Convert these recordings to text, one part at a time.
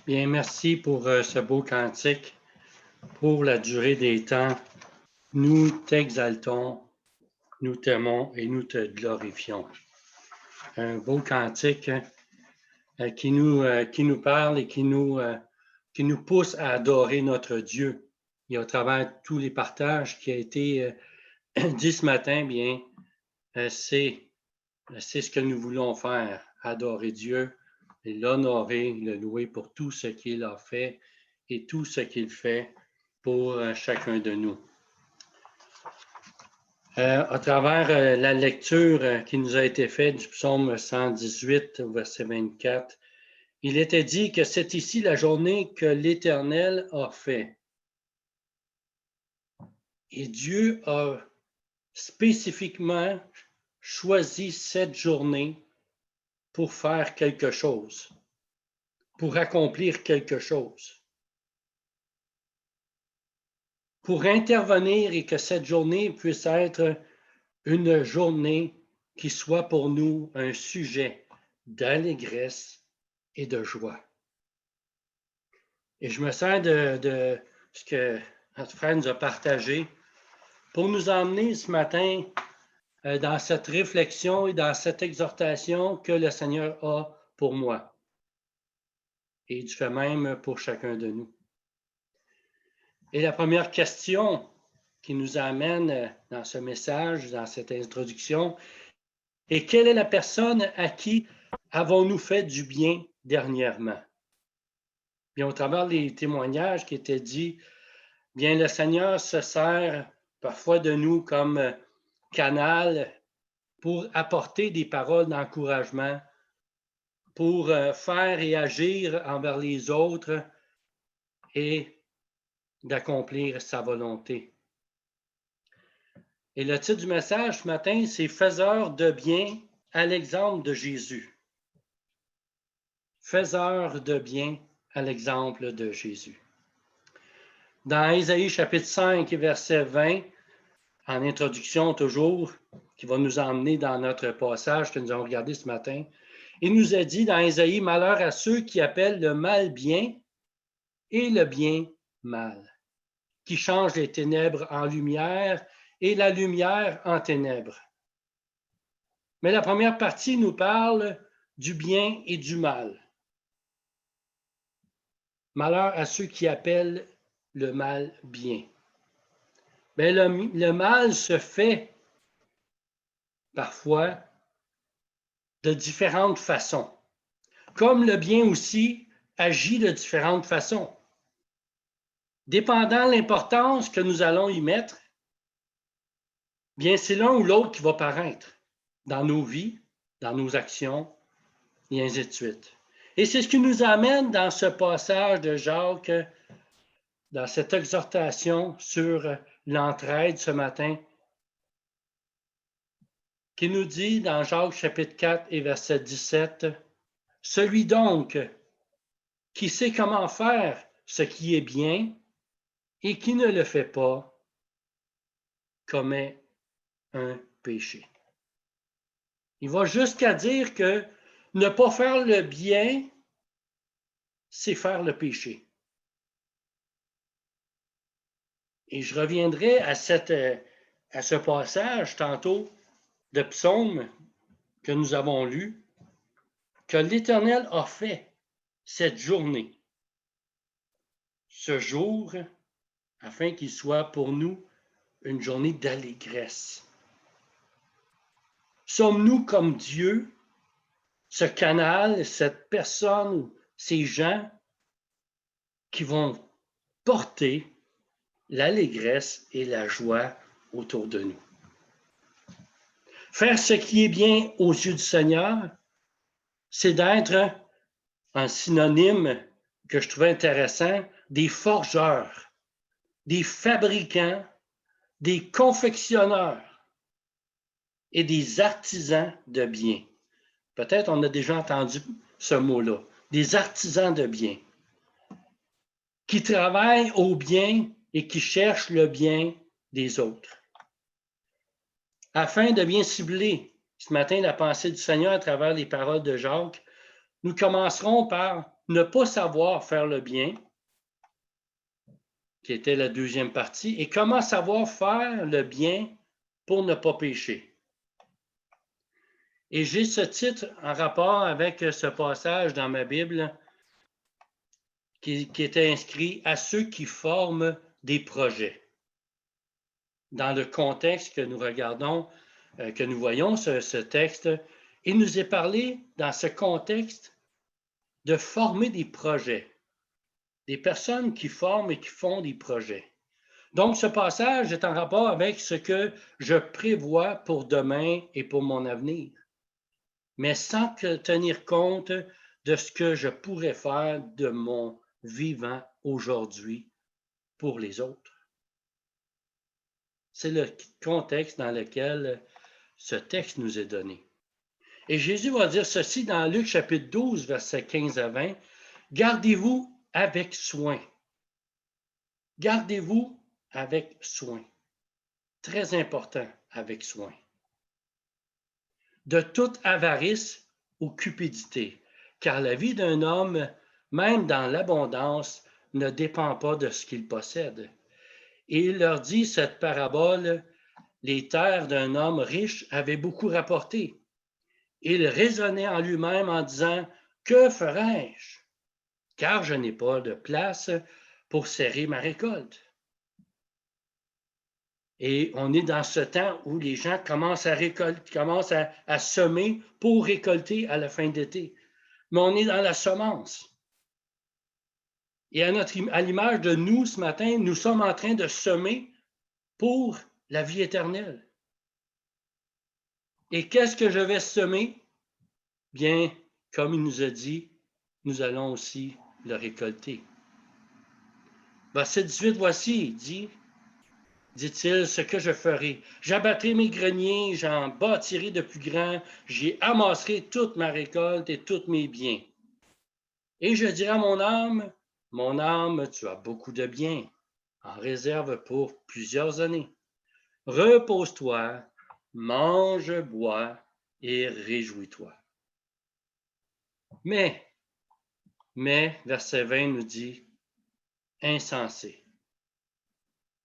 Bien, merci pour ce beau cantique. Pour la durée des temps, nous t'exaltons, nous t'aimons et nous te glorifions. Un beau cantique qui nous parle et qui nous pousse à adorer notre Dieu. Et à travers tous les partages qui a été dit ce matin, bien, c'est ce que nous voulons faire, adorer Dieu, l'honorer, le louer pour tout ce qu'il a fait et tout ce qu'il fait pour chacun de nous. À travers la lecture qui nous a été faite du psaume 118, verset 24, il était dit que c'est ici la journée que l'Éternel a fait. Et Dieu a spécifiquement choisi cette journée pour faire quelque chose, pour accomplir quelque chose, pour intervenir et que cette journée puisse être une journée qui soit pour nous un sujet d'allégresse et de joie. Et je me sers de ce que notre frère nous a partagé pour nous emmener ce matin dans cette réflexion et dans cette exhortation que le Seigneur a pour moi. Et du fait même pour chacun de nous. Et la première question qui nous amène dans ce message, dans cette introduction, est quelle est la personne à qui avons-nous fait du bien dernièrement? Bien, au travers des témoignages qui étaient dits, bien, le Seigneur se sert parfois de nous comme canal pour apporter des paroles d'encouragement, pour faire et agir envers les autres et d'accomplir sa volonté. Et le titre du message ce matin, c'est « Faiseurs de bien à l'exemple de Jésus ». Faiseurs de bien à l'exemple de Jésus. Dans Ésaïe chapitre 5, verset 20, en introduction toujours, qui va nous emmener dans notre passage que nous avons regardé ce matin, il nous a dit dans Ésaïe, « Malheur à ceux qui appellent le mal bien et le bien mal, qui changent les ténèbres en lumière et la lumière en ténèbres. » Mais la première partie nous parle du bien et du mal. Malheur à ceux qui appellent le mal bien. Mais le mal se fait parfois de différentes façons, comme le bien aussi agit de différentes façons. Dépendant de l'importance que nous allons y mettre, bien c'est l'un ou l'autre qui va paraître dans nos vies, dans nos actions, et ainsi de suite. Et c'est ce qui nous amène dans ce passage de Jacques, dans cette exhortation sur l'entraide ce matin, qui nous dit dans Jacques chapitre 4 et verset 17, « Celui donc qui sait comment faire ce qui est bien et qui ne le fait pas, commet un péché. » Il va jusqu'à dire que ne pas faire le bien, c'est faire le péché. Et je reviendrai à ce passage tantôt de psaume que nous avons lu, que l'Éternel a fait cette journée, ce jour, afin qu'il soit pour nous une journée d'allégresse. Sommes-nous comme Dieu, ce canal, cette personne, ces gens qui vont porter l'allégresse et la joie autour de nous? Faire ce qui est bien aux yeux du Seigneur, c'est d'être un synonyme que je trouvais intéressant, des forgeurs, des fabricants, des confectionneurs et des artisans de bien. Peut-être on a déjà entendu ce mot-là, des artisans de bien, qui travaillent au bien et qui cherchent le bien des autres. Afin de bien cibler ce matin la pensée du Seigneur à travers les paroles de Jacques, nous commencerons par ne pas savoir faire le bien, qui était la deuxième partie, et comment savoir faire le bien pour ne pas pécher. Et j'ai ce titre en rapport avec ce passage dans ma Bible qui était inscrit « À ceux qui forment des projets ». Dans le contexte que nous regardons, que nous voyons ce texte, il nous est parlé dans ce contexte de former des projets, des personnes qui forment et qui font des projets. Donc, ce passage est en rapport avec ce que je prévois pour demain et pour mon avenir, mais sans tenir compte de ce que je pourrais faire de mon vivant aujourd'hui pour les autres. C'est le contexte dans lequel ce texte nous est donné. Et Jésus va dire ceci dans Luc chapitre 12, versets 15 à 20. « Gardez-vous avec soin. » Gardez-vous avec soin. Très important, avec soin. De toute avarice ou cupidité, car la vie d'un homme, même dans l'abondance, ne dépend pas de ce qu'il possède. Et il leur dit cette parabole, les terres d'un homme riche avaient beaucoup rapporté. Il raisonnait en lui-même en disant, que ferai-je? Car je n'ai pas de place pour serrer ma récolte. Et on est dans ce temps où les gens commencent à récolter, commencent à semer pour récolter à la fin d'été. Mais on est dans la semence. Et à l'image de nous ce matin, nous sommes en train de semer pour la vie éternelle. Et qu'est-ce que je vais semer? Bien, comme il nous a dit, nous allons aussi le récolter. Verset 18, voici, dit-il, ce que je ferai. J'abattrai mes greniers, j'en bâtirai de plus grands, j'y amasserai toute ma récolte et tous mes biens. Et je dirai à mon âme, tu as beaucoup de biens, en réserve pour plusieurs années. Repose-toi, mange, bois et réjouis-toi. Mais, verset 20 nous dit, insensé.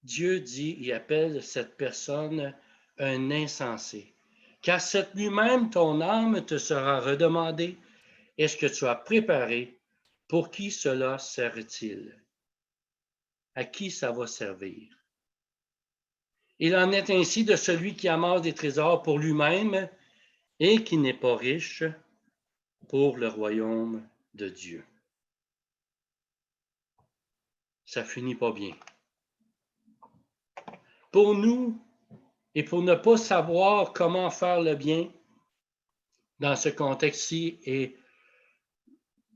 Dieu dit, il appelle cette personne un insensé. Car cette nuit même, ton âme te sera redemandée. Est-ce que tu as préparé? Pour qui cela sert-il? À qui ça va servir? Il en est ainsi de celui qui amasse des trésors pour lui-même et qui n'est pas riche pour le royaume de Dieu. Ça finit pas bien. Pour nous, et pour ne pas savoir comment faire le bien dans ce contexte-ci et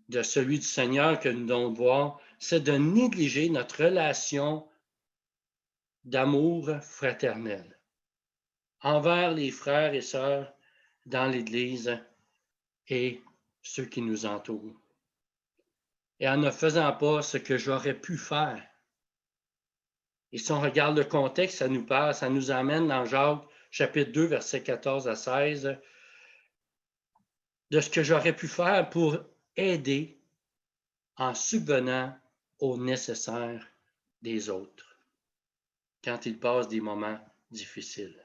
de celui du Seigneur que nous devons voir, c'est de négliger notre relation d'amour fraternel envers les frères et sœurs dans l'Église et ceux qui nous entourent. Et en ne faisant pas ce que j'aurais pu faire. Et si on regarde le contexte, ça nous parle, ça nous amène dans Jacques chapitre 2, versets 14 à 16, de ce que j'aurais pu faire pour aider en subvenant aux nécessaires des autres quand ils passent des moments difficiles.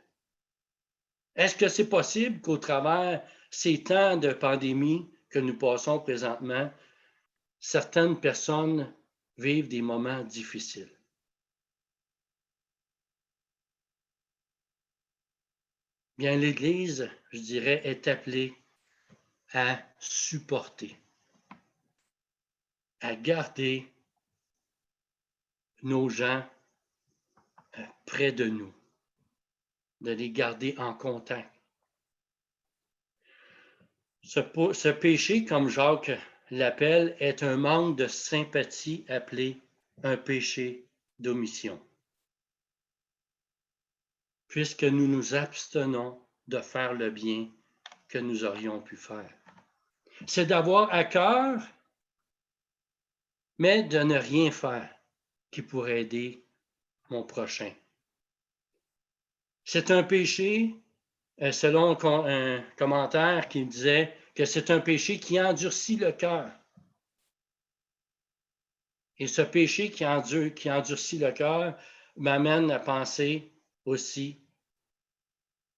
Est-ce que c'est possible qu'au travers ces temps de pandémie que nous passons présentement, certaines personnes vivent des moments difficiles? Bien, l'Église, je dirais, est appelée à supporter, à garder nos gens près de nous, de les garder en contact. Ce péché, comme Jacques l'appelle, est un manque de sympathie appelé un péché d'omission. Puisque nous nous abstenons de faire le bien que nous aurions pu faire. C'est d'avoir à cœur, mais de ne rien faire qui pourrait aider mon prochain. C'est un péché, selon un commentaire qui disait que c'est un péché qui endurcit le cœur. Et ce péché qui endurcit le cœur m'amène à penser aussi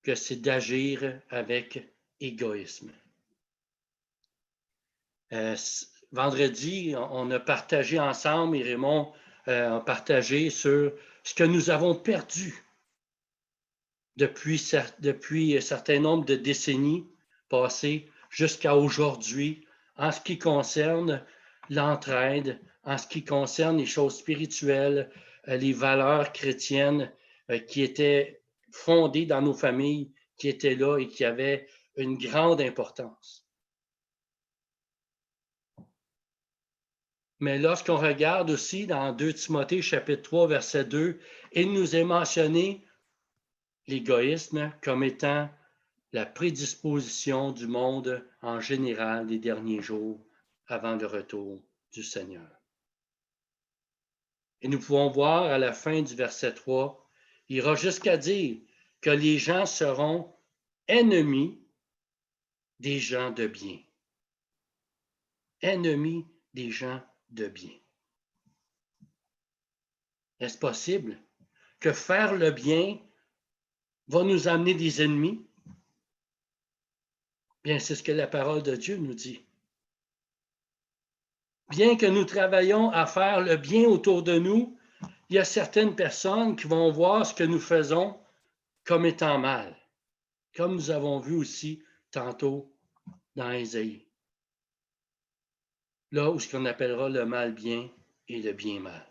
que c'est d'agir avec égoïsme. Vendredi, on a partagé ensemble, et Raymond a partagé sur ce que nous avons perdu depuis un certain nombre de décennies passées jusqu'à aujourd'hui en ce qui concerne l'entraide, en ce qui concerne les choses spirituelles, les valeurs chrétiennes qui étaient fondées dans nos familles, qui étaient là et qui avaient une grande importance. Mais lorsqu'on regarde aussi dans 2 Timothée chapitre 3, verset 2, il nous est mentionné l'égoïsme comme étant la prédisposition du monde en général des derniers jours avant le retour du Seigneur. Et nous pouvons voir à la fin du verset 3, il ira jusqu'à dire que les gens seront ennemis des gens de bien. Ennemis des gens de bien. Est-ce possible que faire le bien va nous amener des ennemis? Bien, c'est ce que la parole de Dieu nous dit. Bien que nous travaillons à faire le bien autour de nous, il y a certaines personnes qui vont voir ce que nous faisons comme étant mal, comme nous avons vu aussi tantôt dans Ésaïe. Là où ce qu'on appellera le mal bien et le bien mal.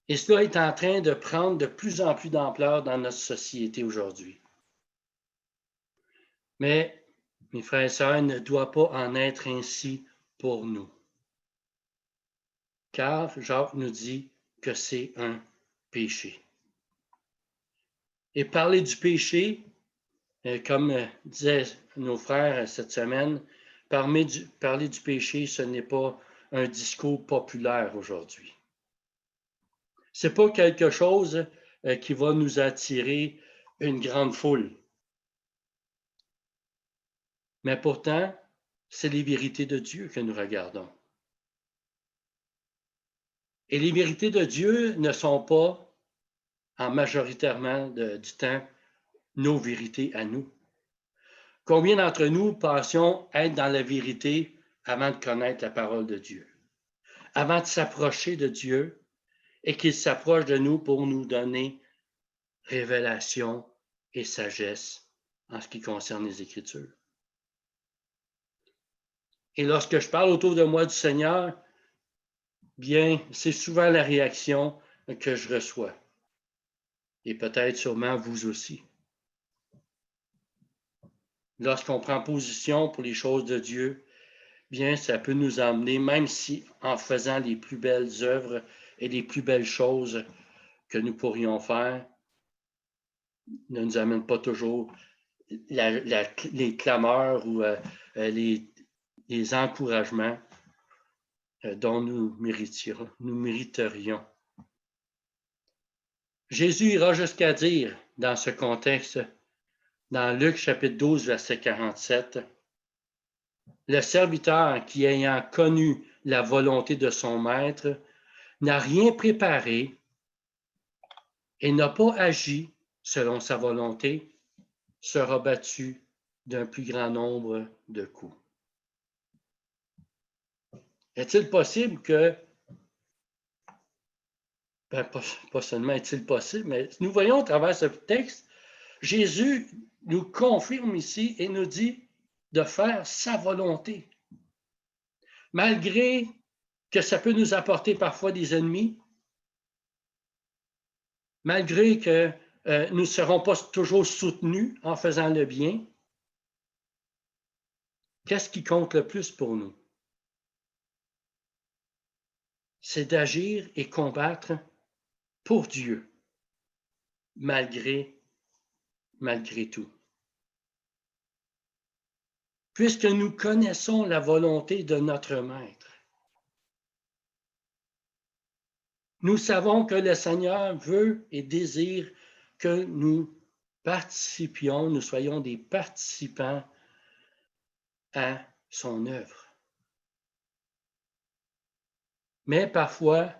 Et cela est en train de prendre de plus en plus d'ampleur dans notre société aujourd'hui. Mais, mes frères et sœurs, il ne doit pas en être ainsi pour nous. Car Jacques nous dit que c'est un péché. Et parler du péché, comme disaient nos frères cette semaine, parler du péché, ce n'est pas un discours populaire aujourd'hui. Ce n'est pas quelque chose qui va nous attirer une grande foule. Mais pourtant, c'est les vérités de Dieu que nous regardons. Et les vérités de Dieu ne sont pas, en majoritairement du temps, nos vérités à nous. Combien d'entre nous pensions être dans la vérité avant de connaître la parole de Dieu, avant de s'approcher de Dieu et qu'il s'approche de nous pour nous donner révélation et sagesse en ce qui concerne les Écritures? Et lorsque je parle autour de moi du Seigneur, bien, c'est souvent la réaction que je reçois. Et peut-être sûrement vous aussi. Lorsqu'on prend position pour les choses de Dieu, bien, ça peut nous emmener, même si en faisant les plus belles œuvres et les plus belles choses que nous pourrions faire, ne nous amène pas toujours les clameurs ou les encouragements dont nous mériterions. Jésus ira jusqu'à dire, dans ce contexte, dans Luc chapitre 12, verset 47, le serviteur qui, ayant connu la volonté de son maître, n'a rien préparé et n'a pas agi selon sa volonté, sera battu d'un plus grand nombre de coups. Est-il possible que, pas seulement est-il possible, mais nous voyons à travers ce texte, Jésus nous confirme ici et nous dit de faire sa volonté. Malgré que ça peut nous apporter parfois des ennemis, malgré que nous ne serons pas toujours soutenus en faisant le bien, qu'est-ce qui compte le plus pour nous? C'est d'agir et combattre pour Dieu, malgré tout. Puisque nous connaissons la volonté de notre Maître, nous savons que le Seigneur veut et désire que nous participions, nous soyons des participants à son œuvre. Mais parfois,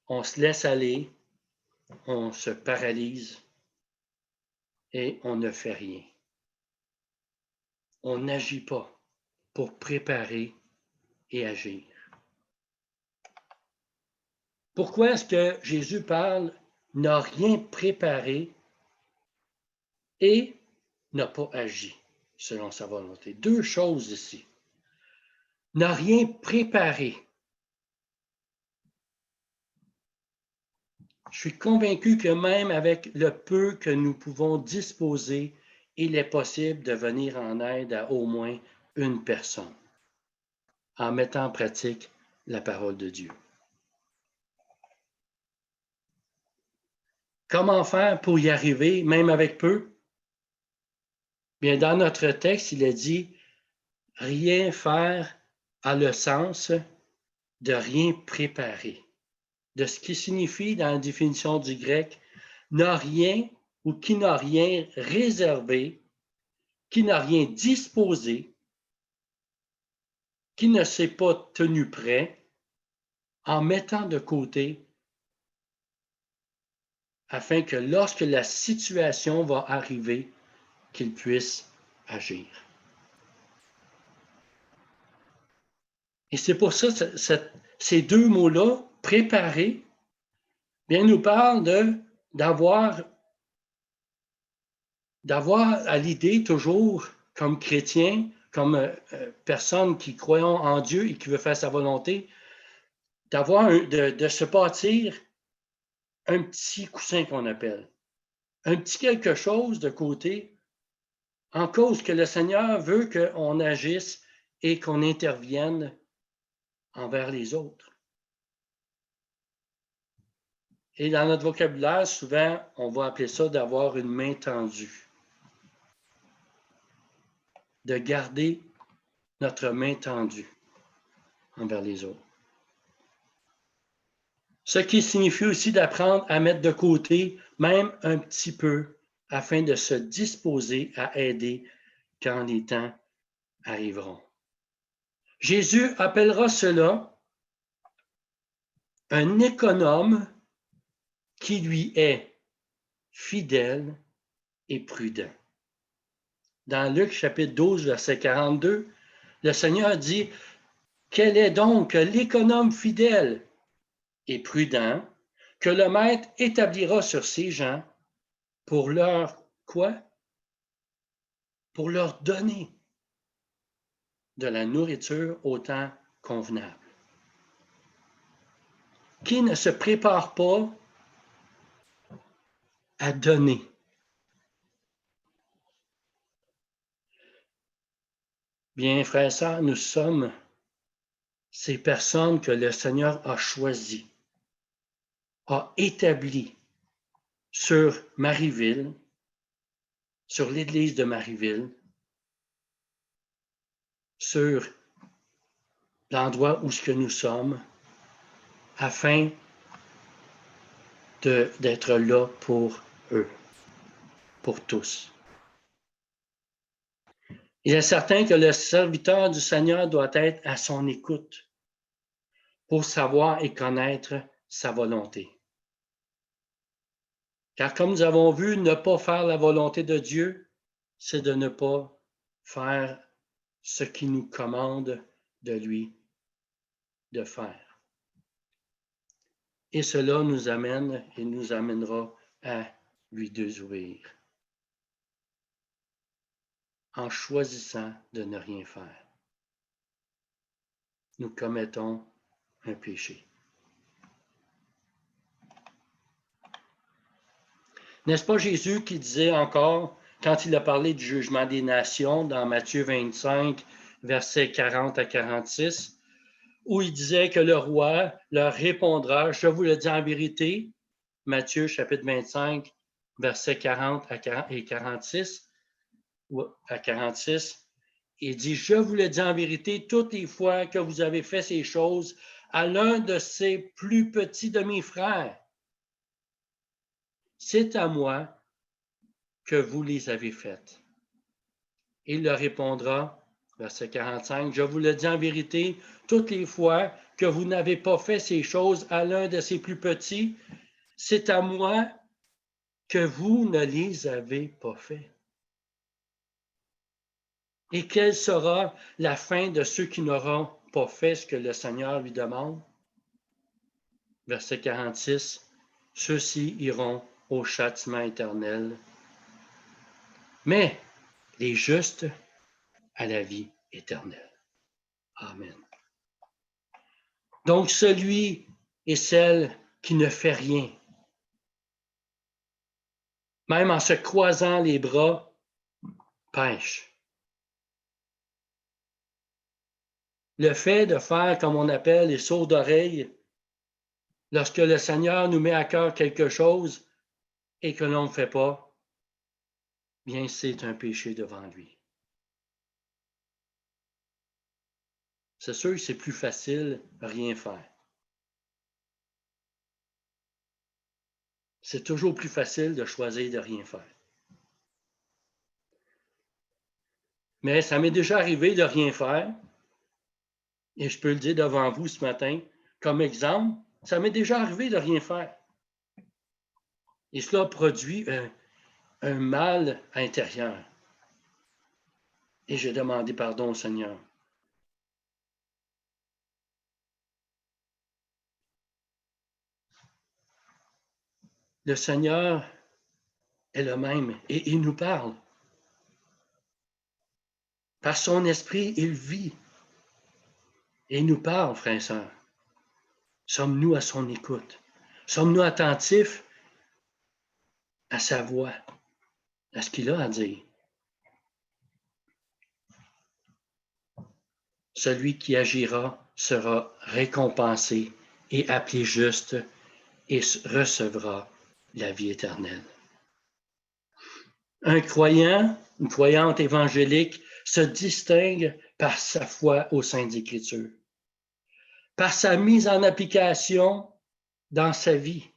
on se laisse aller, on se paralyse et on ne fait rien. On n'agit pas pour préparer et agir. Pourquoi est-ce que Jésus parle n'a rien préparé et n'a pas agi selon sa volonté? Deux choses ici. N'a rien préparé. Je suis convaincu que même avec le peu que nous pouvons disposer, il est possible de venir en aide à au moins une personne en mettant en pratique la parole de Dieu. Comment faire pour y arriver, même avec peu? Bien, dans notre texte, il est dit « rien faire » a le sens de rien préparer, de ce qui signifie dans la définition du grec « n'a rien » ou qui n'a rien réservé, qui n'a rien disposé, qui ne s'est pas tenu prêt en mettant de côté afin que lorsque la situation va arriver, qu'il puisse agir. Et c'est pour ça que ces deux mots-là, préparer, bien, nous parlent d'avoir à l'idée toujours, comme chrétien, comme personne qui croit en Dieu et qui veut faire sa volonté, de se bâtir un petit coussin qu'on appelle, un petit quelque chose de côté, en cause que le Seigneur veut qu'on agisse et qu'on intervienne envers les autres. Et dans notre vocabulaire, souvent, on va appeler ça d'avoir une main tendue, de garder notre main tendue envers les autres. Ce qui signifie aussi d'apprendre à mettre de côté même un petit peu afin de se disposer à aider quand les temps arriveront. Jésus appellera cela un économe qui lui est fidèle et prudent. Dans Luc chapitre 12, verset 42, le Seigneur dit « Quel est donc l'économe fidèle et prudent que le maître établira sur ses gens pour leur quoi? Pour leur donner de la nourriture au temps convenable. Qui ne se prépare pas à donner. Bien, frères et sœurs, nous sommes ces personnes que le Seigneur a choisies, a établies sur Marieville, sur l'église de Marieville, sur l'endroit où ce que nous sommes, afin d'être là pour eux, pour tous. Il est certain que le serviteur du Seigneur doit être à son écoute pour savoir et connaître sa volonté. Car comme nous avons vu, ne pas faire la volonté de Dieu, c'est de ne pas faire ce qu'il nous commande de lui de faire. Et cela nous amène et nous amènera à lui désobéir en choisissant de ne rien faire. Nous commettons un péché. N'est-ce pas Jésus qui disait encore, quand il a parlé du jugement des nations dans Matthieu 25, versets 40 à 46, où il disait que le roi leur répondra, je vous le dis en vérité, Matthieu chapitre 25, versets 40 et 46, ou à 46, il dit, je vous le dis en vérité, toutes les fois que vous avez fait ces choses à l'un de ces plus petits de mes frères, c'est à moi que vous les avez faites. Il leur répondra, Verset 45, « Je vous le dis en vérité, toutes les fois que vous n'avez pas fait ces choses à l'un de ces plus petits, c'est à moi que vous ne les avez pas fait. Et quelle sera la fin de ceux qui n'auront pas fait ce que le Seigneur lui demande? » Verset 46, « Ceux-ci iront au châtiment éternel, mais les justes à la vie éternelle. » Amen. Donc, celui et celle qui ne fait rien, même en se croisant les bras, pêche. Le fait de faire, comme on appelle, les sourds d'oreille, lorsque le Seigneur nous met à cœur quelque chose et que l'on ne fait pas, bien, c'est un péché devant lui. C'est sûr que c'est plus facile de rien faire. C'est toujours plus facile de choisir de rien faire. Mais ça m'est déjà arrivé de rien faire, et je peux le dire devant vous ce matin, comme exemple, ça m'est déjà arrivé de rien faire. Et cela produit un mal intérieur. Et j'ai demandé pardon au Seigneur. Le Seigneur est le même et il nous parle. Par son esprit, il vit et il nous parle, frères et sœurs. Sommes-nous à son écoute? Sommes-nous attentifs à sa voix, à ce qu'il a à dire? Celui qui agira sera récompensé et appelé juste et recevra la vie éternelle. Un croyant, une croyante évangélique se distingue par sa foi au sein des Écritures, par sa mise en application dans sa vie,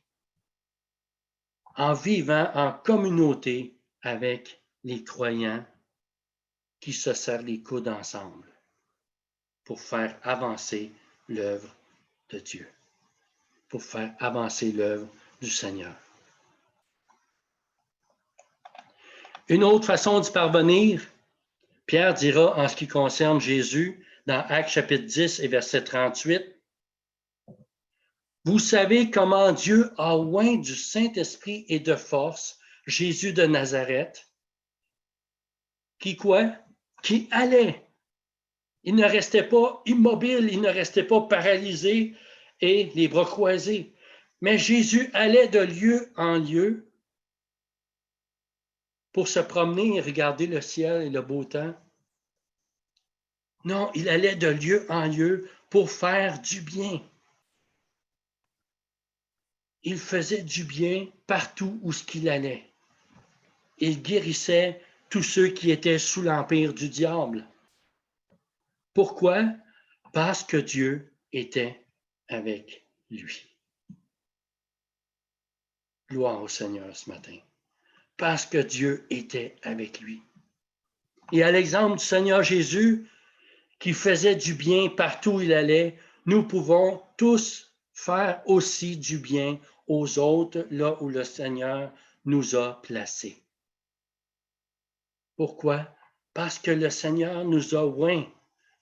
en vivant en communauté avec les croyants qui se serrent les coudes ensemble pour faire avancer l'œuvre de Dieu, pour faire avancer l'œuvre du Seigneur. Une autre façon d'y parvenir, Pierre dira en ce qui concerne Jésus, dans Actes chapitre 10 et verset 38, « Vous savez comment Dieu a oint du Saint-Esprit et de force Jésus de Nazareth, qui quoi? Qui allait. Il ne restait pas immobile, il ne restait pas paralysé et les bras croisés. Mais Jésus allait de lieu en lieu pour se promener et regarder le ciel et le beau temps. Non, il allait de lieu en lieu pour faire du bien. Il faisait du bien partout où il allait. Il guérissait tous ceux qui étaient sous l'empire du diable. Pourquoi? Parce que Dieu était avec lui. Gloire au Seigneur ce matin. Parce que Dieu était avec lui. Et à l'exemple du Seigneur Jésus, qui faisait du bien partout où il allait, nous pouvons tous faire aussi du bien aux autres là où le Seigneur nous a placés. Pourquoi? Parce que le Seigneur nous a oints,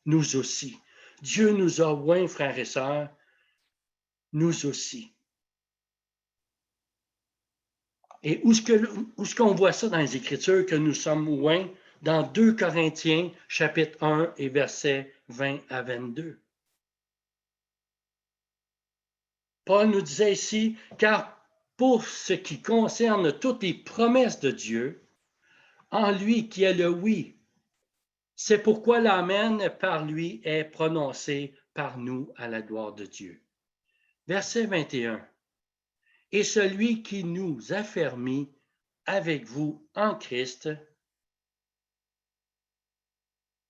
nous aussi. Dieu nous a oints, frères et sœurs, nous aussi. Et où est-ce qu'on voit ça dans les Écritures, que nous sommes oints? Dans 2 Corinthiens, chapitre 1 et versets 20 à 22. Paul nous disait ici, « Car pour ce qui concerne toutes les promesses de Dieu, en lui qui est le oui, c'est pourquoi l'Amen par lui est prononcé par nous à la gloire de Dieu. » Verset 21. « Et celui qui nous affermit avec vous en Christ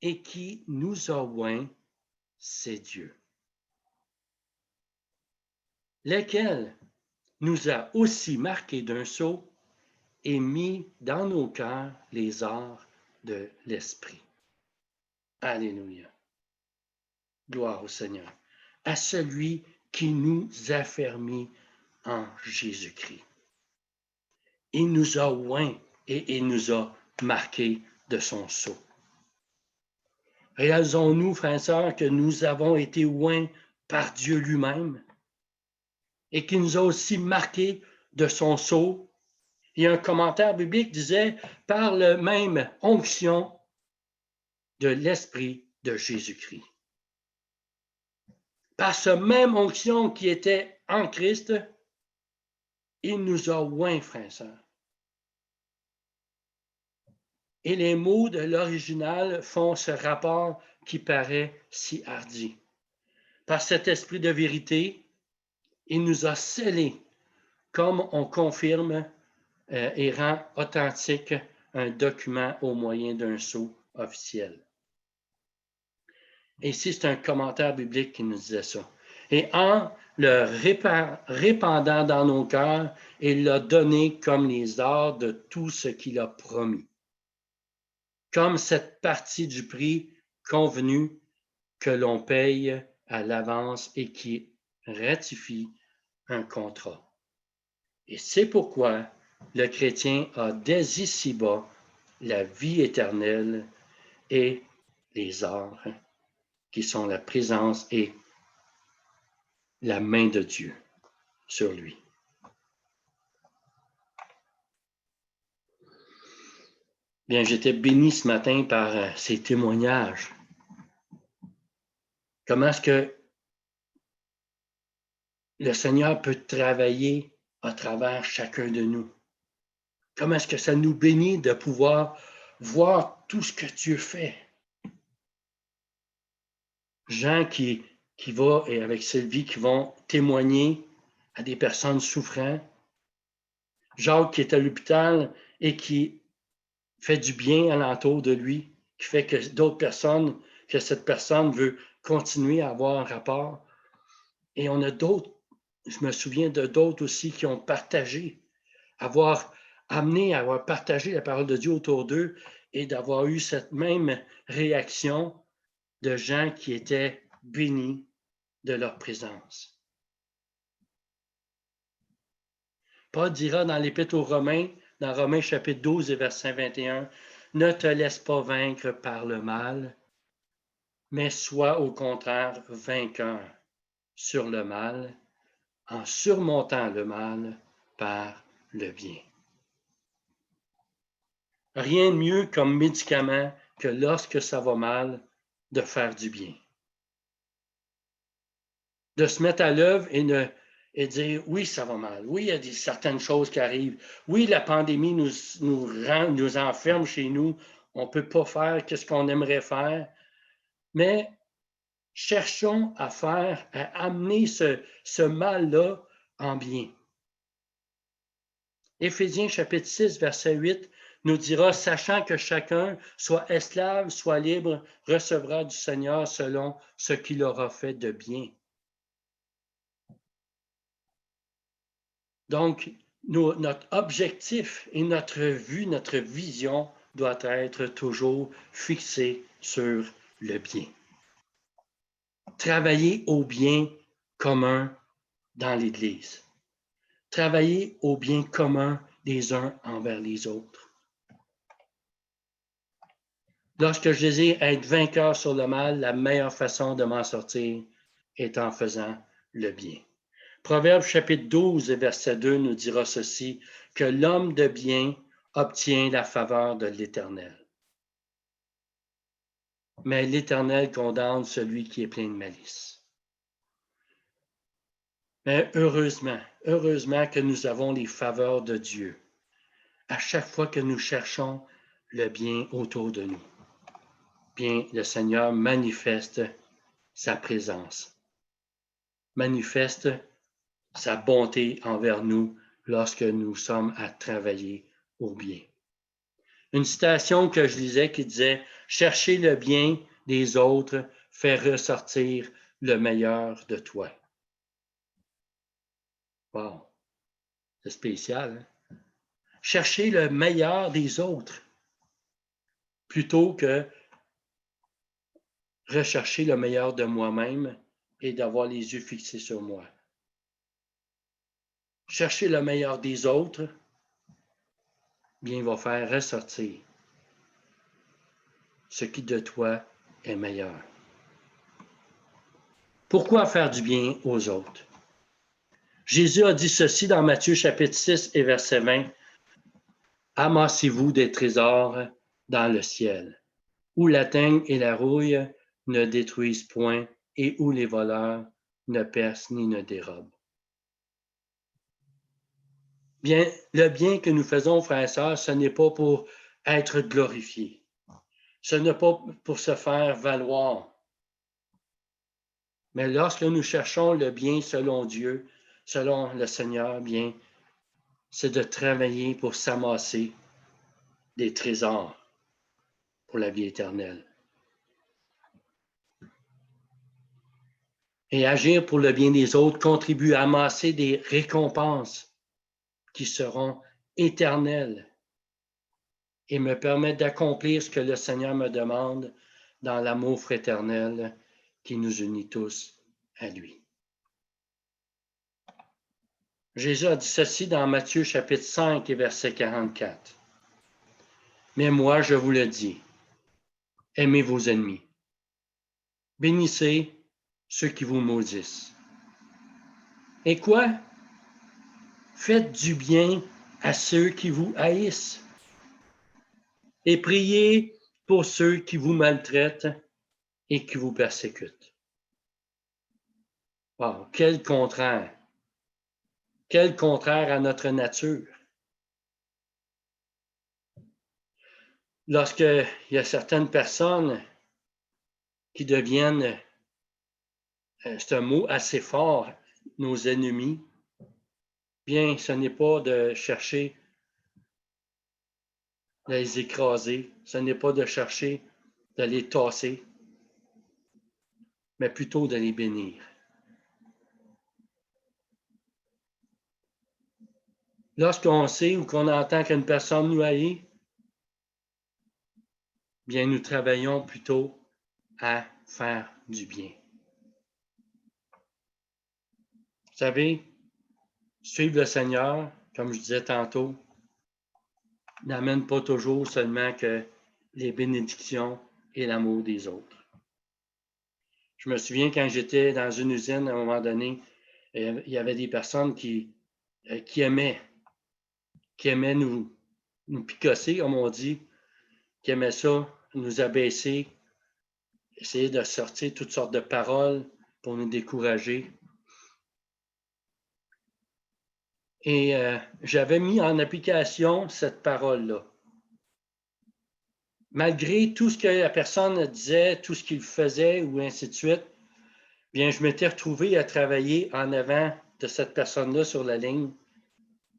et qui nous a oints, c'est Dieu, lequel nous a aussi marqués d'un sceau et mis dans nos cœurs les arts de l'esprit. » Alléluia. Gloire au Seigneur. À celui qui nous affermit en Jésus-Christ. Il nous a oints et il nous a marqués de son sceau. Réalisons-nous, frères et sœurs, que nous avons été oints par Dieu lui-même et qu'il nous a aussi marqués de son sceau. Et un commentaire biblique disait, par la même onction de l'Esprit de Jésus-Christ. Par cette même onction qui était en Christ, il nous a oints, frères et sœurs. Et les mots de l'original font ce rapport qui paraît si hardi. Par cet esprit de vérité, il nous a scellés, comme on confirme et rend authentique un document au moyen d'un sceau officiel. Et ici, c'est un commentaire biblique qui nous disait ça. Et en le répandant dans nos cœurs, il l'a donné comme les arts de tout ce qu'il a promis. Comme cette partie du prix convenu que l'on paye à l'avance et qui ratifie un contrat. Et c'est pourquoi le chrétien a dès ici-bas la vie éternelle et les arts qui sont la présence et la main de Dieu sur lui. Bien, j'étais béni ce matin par ces témoignages. Comment est-ce que le Seigneur peut travailler à travers chacun de nous? Comment est-ce que ça nous bénit de pouvoir voir tout ce que Dieu fait? Jean qui va, et avec Sylvie, qui vont témoigner à des personnes souffrant. Jacques qui est à l'hôpital et qui fait du bien alentour de lui, qui fait que d'autres personnes, que cette personne veut continuer à avoir un rapport. Et on a d'autres, je me souviens de d'autres aussi qui ont partagé, avoir amené, avoir partagé la parole de Dieu autour d'eux et d'avoir eu cette même réaction de gens qui étaient bénis de leur présence. Paul dira dans l'Épître aux Romains, dans Romains chapitre 12 et verset 21, « Ne te laisse pas vaincre par le mal, mais sois au contraire vainqueur sur le mal, en surmontant le mal par le bien. » Rien de mieux comme médicament que lorsque ça va mal, de faire du bien. De se mettre à l'œuvre et dire, oui, ça va mal. Oui, il y a certaines choses qui arrivent. Oui, la pandémie nous enferme chez nous. On ne peut pas faire ce qu'on aimerait faire. Mais cherchons à amener ce mal-là en bien. Éphésiens chapitre 6, verset 8 nous dira, sachant que chacun, soit esclave, soit libre, recevra du Seigneur selon ce qu'il aura fait de bien. Donc, notre objectif et notre vue, notre vision doit être toujours fixée sur le bien. Travailler au bien commun dans l'Église. Travailler au bien commun les uns envers les autres. Lorsque je désire être vainqueur sur le mal, la meilleure façon de m'en sortir est en faisant le bien. Proverbe chapitre 12 et verset 2 nous dira ceci, que l'homme de bien obtient la faveur de l'Éternel. Mais l'Éternel condamne celui qui est plein de malice. Mais heureusement que nous avons les faveurs de Dieu à chaque fois que nous cherchons le bien autour de nous. Bien, le Seigneur manifeste sa présence, manifeste sa bonté envers nous lorsque nous sommes à travailler au bien. Une citation que je lisais qui disait « Chercher le bien des autres fait ressortir le meilleur de toi. » Wow, c'est spécial. Hein? Chercher le meilleur des autres plutôt que rechercher le meilleur de moi-même et d'avoir les yeux fixés sur moi. Chercher le meilleur des autres, bien, il va faire ressortir ce qui de toi est meilleur. Pourquoi faire du bien aux autres? Jésus a dit ceci dans Matthieu chapitre 6 et verset 20. Amassez-vous des trésors dans le ciel, où la teigne et la rouille ne détruisent point et où les voleurs ne percent ni ne dérobent. Bien, le bien que nous faisons, frères et sœurs, ce n'est pas pour être glorifié. Ce n'est pas pour se faire valoir. Mais lorsque nous cherchons le bien selon Dieu, selon le Seigneur, bien, c'est de travailler pour s'amasser des trésors pour la vie éternelle. Et agir pour le bien des autres contribue à amasser des récompenses qui seront éternelles et me permet d'accomplir ce que le Seigneur me demande dans l'amour fraternel qui nous unit tous à lui. Jésus a dit ceci dans Matthieu chapitre 5 et verset 44. Mais moi, je vous le dis, aimez vos ennemis, bénissez ceux qui vous maudissent. Et quoi? Faites du bien à ceux qui vous haïssent et priez pour ceux qui vous maltraitent et qui vous persécutent. Wow, quel contraire! Quel contraire à notre nature! Lorsqu'il y a certaines personnes qui deviennent, c'est un mot assez fort, nos ennemis, bien, ce n'est pas de chercher de les écraser, ce n'est pas de chercher de les tasser, mais plutôt de les bénir. Lorsqu'on sait ou qu'on entend qu'une personne nous haït, bien, nous travaillons plutôt à faire du bien. Vous savez, suivre le Seigneur, comme je disais tantôt, n'amène pas toujours seulement que les bénédictions et l'amour des autres. Je me souviens quand j'étais dans une usine, à un moment donné, il y avait des personnes qui aimaient nous picosser, comme on dit, qui aimaient ça, nous abaisser, essayer de sortir toutes sortes de paroles pour nous décourager. Et j'avais mis en application cette parole-là. Malgré tout ce que la personne disait, tout ce qu'il faisait, ou ainsi de suite, bien, je m'étais retrouvé à travailler en avant de cette personne-là sur la ligne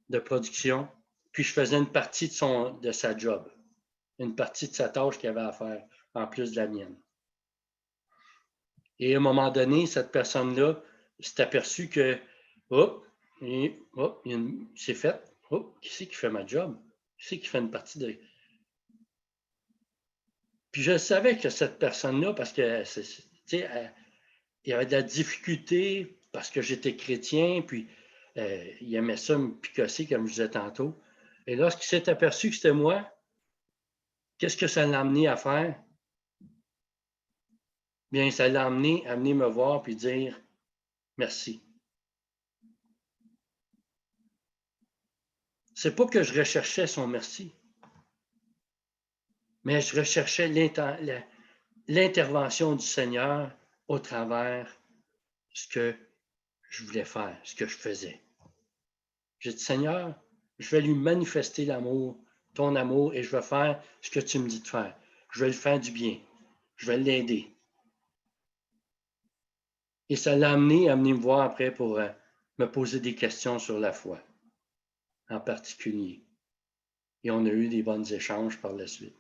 de production, puis je faisais une partie de sa job, une partie de sa tâche qu'il avait à faire, en plus de la mienne. Et à un moment donné, cette personne-là s'est aperçue que, c'est fait. Qui c'est qui fait ma job? Qui c'est qui fait une partie de... Puis je savais que cette personne-là, parce que, il y avait de la difficulté parce que j'étais chrétien, puis il aimait ça me picosser, comme je disais tantôt. Et lorsqu'il s'est aperçu que c'était moi, qu'est-ce que ça l'a amené à faire? Bien, ça l'a amené à venir me voir puis dire merci. C'est pas que je recherchais son merci, mais je recherchais l'intervention du Seigneur au travers ce que je voulais faire, ce que je faisais. J'ai dit, Seigneur, je vais lui manifester l'amour, ton amour, et je vais faire ce que tu me dis de faire. Je vais lui faire du bien. Je vais l'aider. Et ça l'a amené à venir me voir après pour me poser des questions sur la foi, en particulier. Et on a eu des bons échanges par la suite.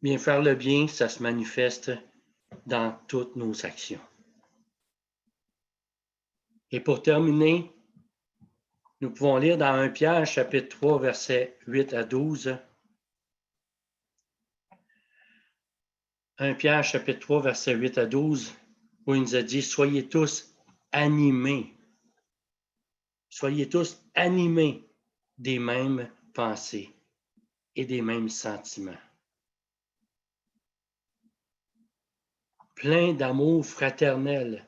Bien, faire le bien, ça se manifeste dans toutes nos actions. Et pour terminer, nous pouvons lire dans 1 Pierre, chapitre 3, versets 8 à 12. 1 Pierre chapitre 3, versets 8 à 12, où il nous a dit, soyez tous animés. Soyez tous animés des mêmes pensées et des mêmes sentiments. Plein d'amour fraternel,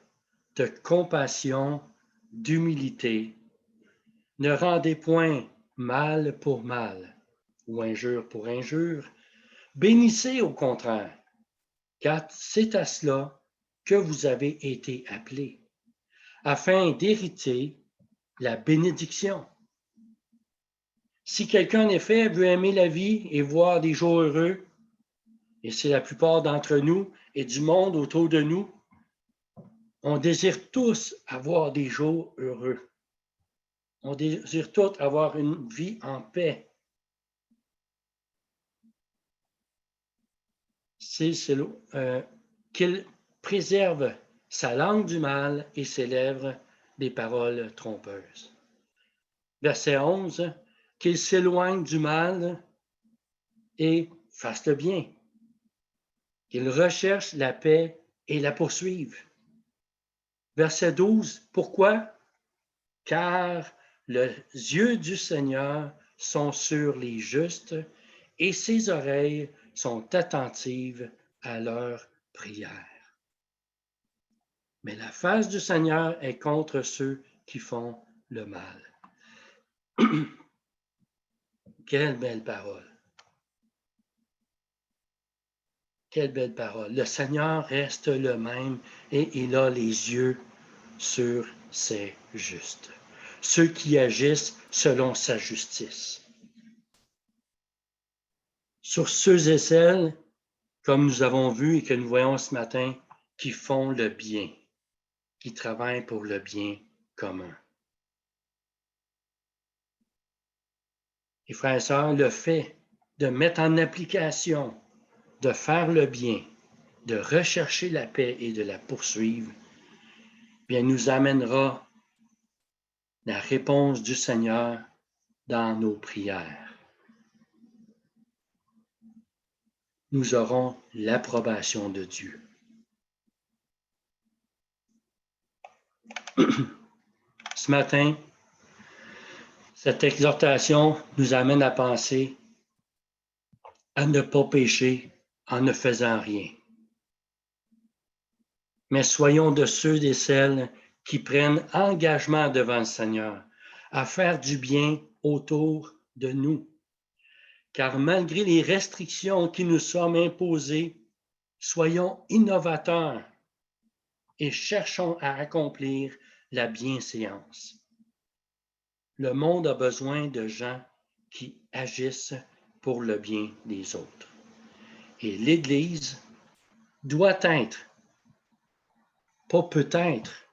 de compassion, d'humilité. Ne rendez point mal pour mal ou injure pour injure. Bénissez au contraire, car c'est à cela que vous avez été appelés, afin d'hériter la bénédiction. Si quelqu'un, en effet, veut aimer la vie et voir des jours heureux, et c'est la plupart d'entre nous et du monde autour de nous, on désire tous avoir des jours heureux. On désire tous avoir une vie en paix. Qu'il préserve sa langue du mal et ses lèvres des paroles trompeuses. Verset 11, qu'il s'éloigne du mal et fasse le bien, qu'il recherche la paix et la poursuive. Verset 12, pourquoi? Car les yeux du Seigneur sont sur les justes et ses oreilles sont attentives à leurs prières. Mais la face du Seigneur est contre ceux qui font le mal. Quelle belle parole. Quelle belle parole. Le Seigneur reste le même et il a les yeux sur ses justes, ceux qui agissent selon sa justice. Sur ceux et celles, comme nous avons vu et que nous voyons ce matin, qui font le bien, qui travaillent pour le bien commun. Et frères et sœurs, le fait de mettre en application, de faire le bien, de rechercher la paix et de la poursuivre, bien nous amènera la réponse du Seigneur dans nos prières. Nous aurons l'approbation de Dieu. Ce matin, cette exhortation nous amène à penser à ne pas pécher en ne faisant rien. Mais soyons de ceux et celles qui prennent engagement devant le Seigneur à faire du bien autour de nous. Car malgré les restrictions qui nous sont imposées, soyons innovateurs et cherchons à accomplir la bienséance. Le monde a besoin de gens qui agissent pour le bien des autres. Et l'Église doit être, pas peut-être,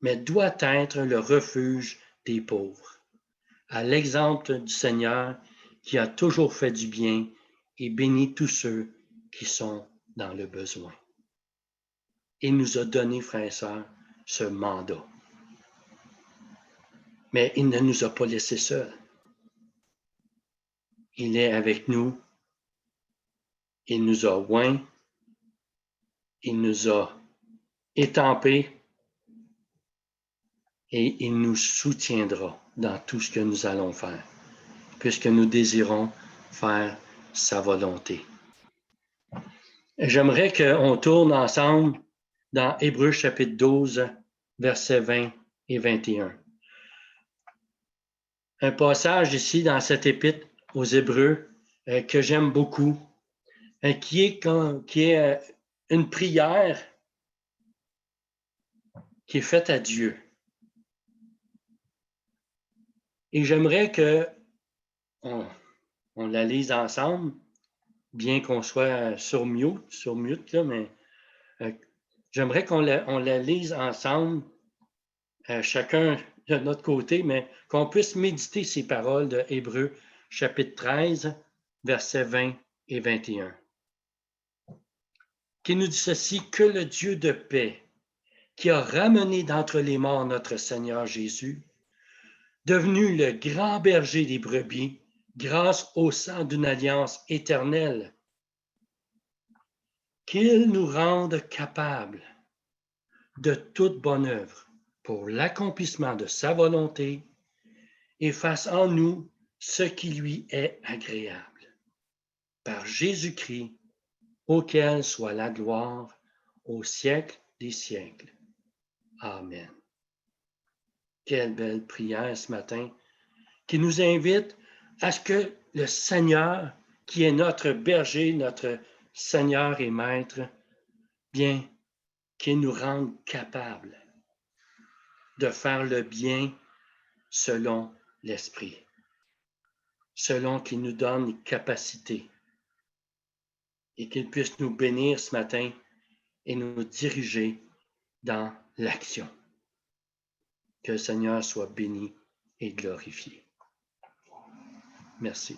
mais doit être le refuge des pauvres, à l'exemple du Seigneur qui a toujours fait du bien et béni tous ceux qui sont dans le besoin. Il nous a donné, frères et sœurs, ce mandat. Mais il ne nous a pas laissés seuls. Il est avec nous. Il nous a oints. Il nous a étampés. Et il nous soutiendra dans tout ce que nous allons faire, puisque nous désirons faire sa volonté. J'aimerais qu'on tourne ensemble dans Hébreux chapitre 12, versets 20 et 21. Un passage ici dans cette épître aux Hébreux que j'aime beaucoup, qui est une prière qui est faite à Dieu. Et j'aimerais qu'on la lise ensemble, bien qu'on soit sur mute là, mais j'aimerais qu'on la lise ensemble, chacun de notre côté, mais qu'on puisse méditer ces paroles de Hébreux, chapitre 13, versets 20 et 21. Qui nous dit ceci, que le Dieu de paix, qui a ramené d'entre les morts notre Seigneur Jésus, devenu le grand berger des brebis, grâce au sang d'une alliance éternelle, qu'il nous rende capables de toute bonne œuvre pour l'accomplissement de sa volonté et fasse en nous ce qui lui est agréable. Par Jésus-Christ, auquel soit la gloire au siècle des siècles. Amen. Quelle belle prière ce matin qui nous invite à ce que le Seigneur, qui est notre berger, notre Seigneur et Maître, bien, qu'il nous rende capables de faire le bien selon l'Esprit, selon qu'il nous donne les capacités et qu'il puisse nous bénir ce matin et nous diriger dans l'action. Que le Seigneur soit béni et glorifié. Merci.